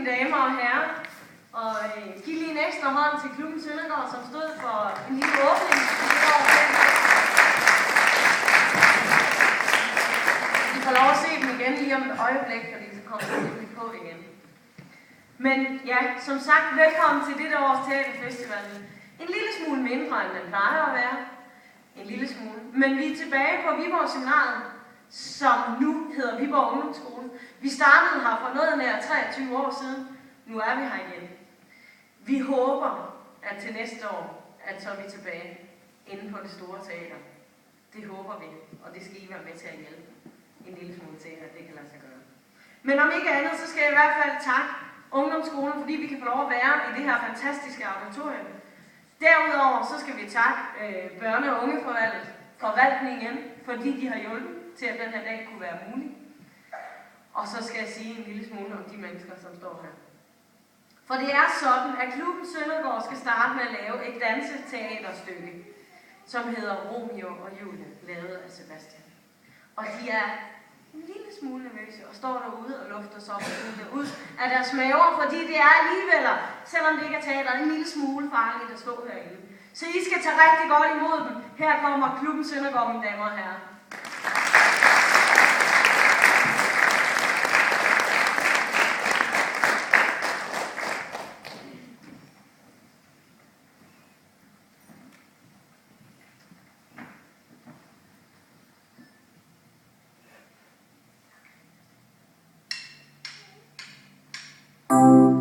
mine damer og herrer. Og giv lige en ekstra hånd til klubben Søndergaard, som stod for en lille åbning. I får lov at se dem igen lige om et øjeblik, fordi så kommer de på igen. Men ja, som sagt, velkommen til dette års teaterfestivalen. En lille smule mindre, end den plejer at være. En lille smule. Men vi er tilbage på Viborg Seminariet, som nu hedder Viborg Ungdomsskole. Vi startede her for noget nær 23 år siden. Nu er vi her igen. Vi håber, at til næste år, at så er vi tilbage inde på det store teater. Det håber vi, og det skal I være med til at hjælpe. En lille smule til, at det kan lade sig gøre. Men om ikke andet, så skal jeg i hvert fald takke Ungdomsskolen, fordi vi kan få lov at være i det her fantastiske auditorium. Derudover så skal vi takke børne- og ungeforvaltningen, fordi de har hjulpet til, at den her dag kunne være mulig. Og så skal jeg sige en lille smule om de mennesker, som står her. For det er sådan, at klubben Søndergaard skal starte med at lave et danseteaterstykke, som hedder Romeo og Julie, lavet af Sebastian. Og de er en lille smule nervøse og står derude og lufter sig ud af deres maver, fordi det er alligevel, selvom det ikke er teater, en lille smule farligt at stå herinde. Så I skal tage rigtig godt imod dem. Her kommer klubben Søndergaard, mine damer og herrer. Thank